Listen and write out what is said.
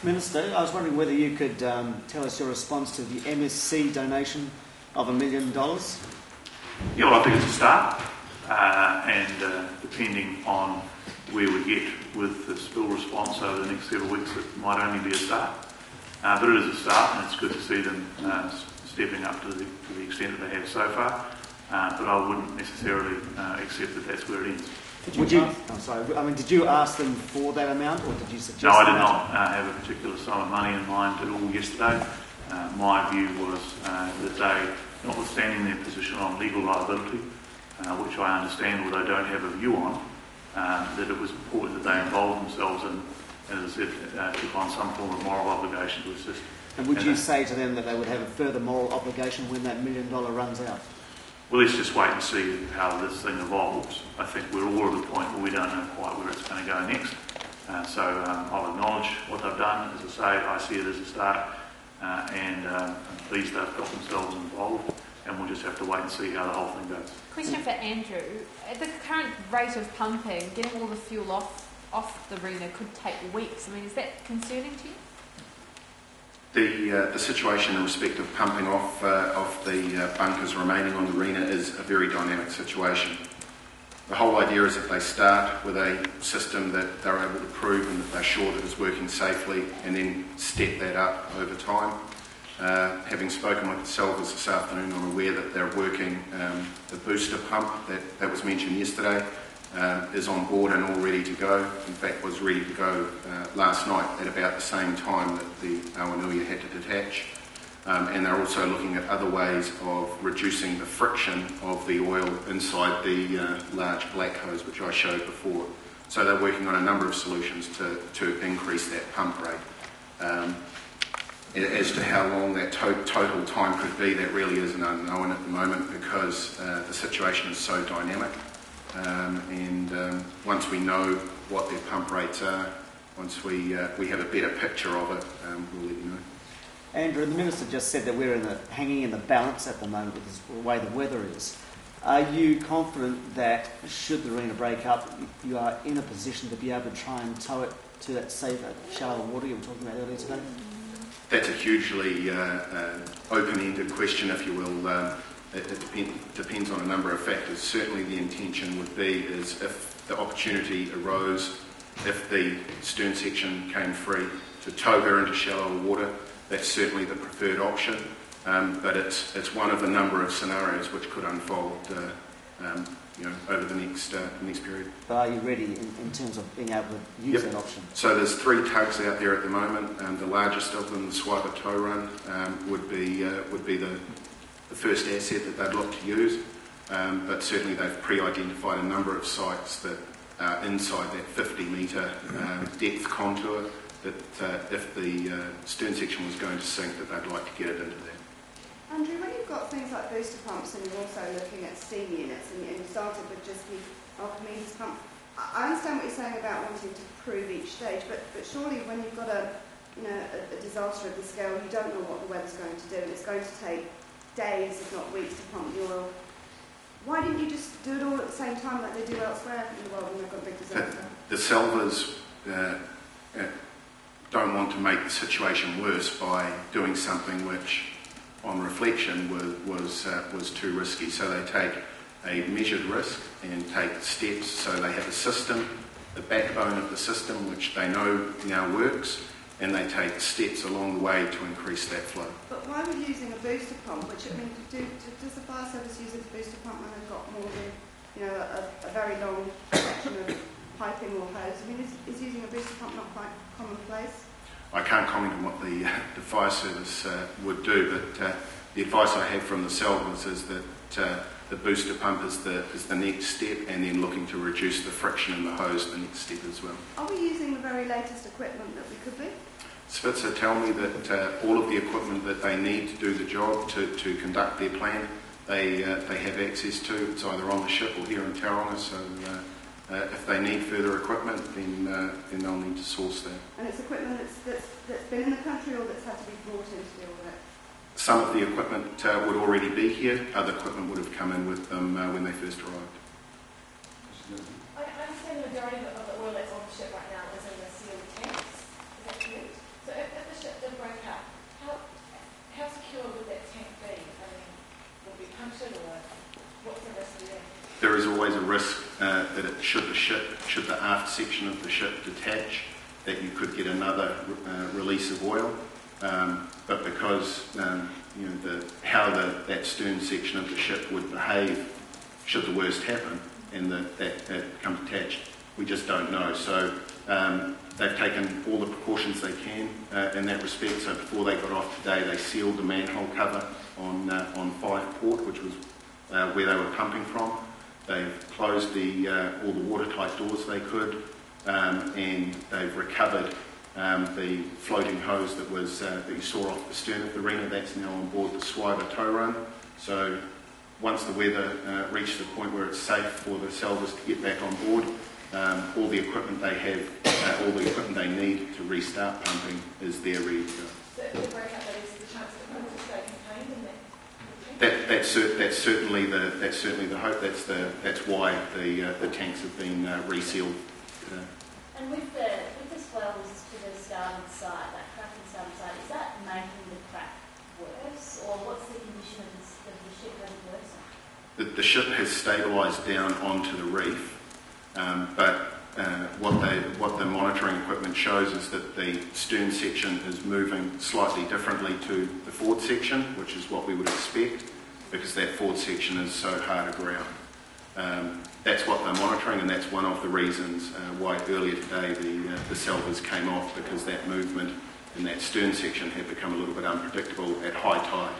Minister, I was wondering whether you could tell us your response to the MSC donation of $1 million. Yeah, well, I think it's a start, and depending on where we get with the spill response over the next several weeks, it might only be a start. But it is a start, and it's good to see them stepping up to the extent that they have so far. But I wouldn't necessarily accept that that's where it ends. Did you ask them for that amount, or did you suggest? No, I did not have a particular sum of money in mind at all yesterday. My view was that they, notwithstanding their position on legal liability, which I understand, although I don't have a view on, that it was important that they involve themselves in, as I said, took on some form of moral obligation to assist. And would you say to them that they would have a further moral obligation when that $1 million runs out? Well, let's just wait and see how this thing evolves. I think we're all at the point where we don't know quite where it's going to go next. So I'll acknowledge what they've done. As I say, I see it as a start, and I'm pleased they've got themselves involved, and we'll just have to wait and see how the whole thing goes. Question for Andrew. At the current rate of pumping, getting all the fuel off the Rena could take weeks. I mean, is that concerning to you? The situation in respect of pumping off the bunkers remaining on the Rena is a very dynamic situation. The whole idea is that they start with a system that they're able to prove and that they're sure that is working safely, and then step that up over time. Having spoken with the Salvers this afternoon, I'm aware that they're working the booster pump that was mentioned yesterday. Is on board and all ready to go. In fact, was ready to go last night at about the same time that the Awanuia had to detach. And they're also looking at other ways of reducing the friction of the oil inside the large black hose, which I showed before. So they're working on a number of solutions to increase that pump rate. As to how long that total time could be, that really is an unknown at the moment, because the situation is so dynamic. Once we know what their pump rates are, once we have a better picture of it, we'll let you know. Andrew, the Minister just said that we're hanging in the balance at the moment with the way the weather is. Are you confident that should the Rena break up, you are in a position to be able to try and tow it to that safer, shallow water you were talking about earlier today? That's a hugely open-ended question, if you will. It depends on a number of factors. Certainly the intention would be is if the opportunity arose, if the stern section came free, to tow her into shallow water. That's certainly the preferred option, but it's one of a number of scenarios which could unfold over the next period. But are you ready in terms of being able to use that option? So there's 3 tugs out there at the moment. The largest of them, the Swiper tow run, would be the first asset that they'd look to use, but certainly they've pre-identified a number of sites that are inside that 50-metre depth contour that if the stern section was going to sink, that they'd like to get it into there. Andrew, when you've got things like booster pumps and you're also looking at steam units, and you started with just the Archimedes pump, I understand what you're saying about wanting to prove each stage, but surely when you've got a disaster of this scale, you don't know what the weather's going to do, and it's going to take days, if not weeks, to pump the oil. Why didn't you just do it all at the same time like they do elsewhere in the world when they've got a big disaster? The Salvers don't want to make the situation worse by doing something which, on reflection, was too risky. So they take a measured risk and take steps. So they have a system, the backbone of the system, which they know now works, and they take steps along the way to increase that flow. But why were you using a booster pump? Which, I mean, does the fire service use a booster pump when they've got more than, a very long section of piping or hose? I mean, is using a booster pump not quite commonplace? I can't comment on what the fire service would do, but the advice I have from the Salvers is that the booster pump is the next step, and then looking to reduce the friction in the hose the next step as well. Are we using the very latest equipment that we could be? Spitzer tell me that all of the equipment that they need to do the job to conduct their plan, they have access to. It's either on the ship or here in Tauranga, so if they need further equipment, then they'll need to source that. And it's equipment that's been in the country or that's had to be brought in to deal with it? Some of the equipment would already be here. Other equipment would have come in with them when they first arrived. I understand the majority of the oil that's on the ship right now is in the sealed tanks. Is that correct? So should the aft section of the ship detach, that you could get another release of oil. But because how that stern section of the ship would behave should the worst happen and that becomes attached, we just don't know. So they've taken all the precautions they can in that respect. So before they got off today, they sealed the manhole cover on 5 Port, which was where they were pumping from. They've closed all the watertight doors they could, and they've recovered the floating hose that you saw off the stern of the Rena. That's now on board the Tauranga. So once the weather reached the point where it's safe for the salvors to get back on board, all the equipment they have, all the equipment they need to restart pumping is there ready to go. So if the breakup, that is the chance that it will stay contained in that? That's certainly the hope. That's why the tanks have been resealed. And with the swells to the starboard side, that crack on the starboard side, is that making the crack worse, or what's the condition of the ship as it works? The ship has stabilised down onto the reef, but what the monitoring equipment shows is that the stern section is moving slightly differently to the forward section, which is what we would expect, because that forward section is so hard to ground. That's what they're monitoring, and that's one of the reasons why earlier today the salvors came off, because that movement in that stern section had become a little bit unpredictable at high tide.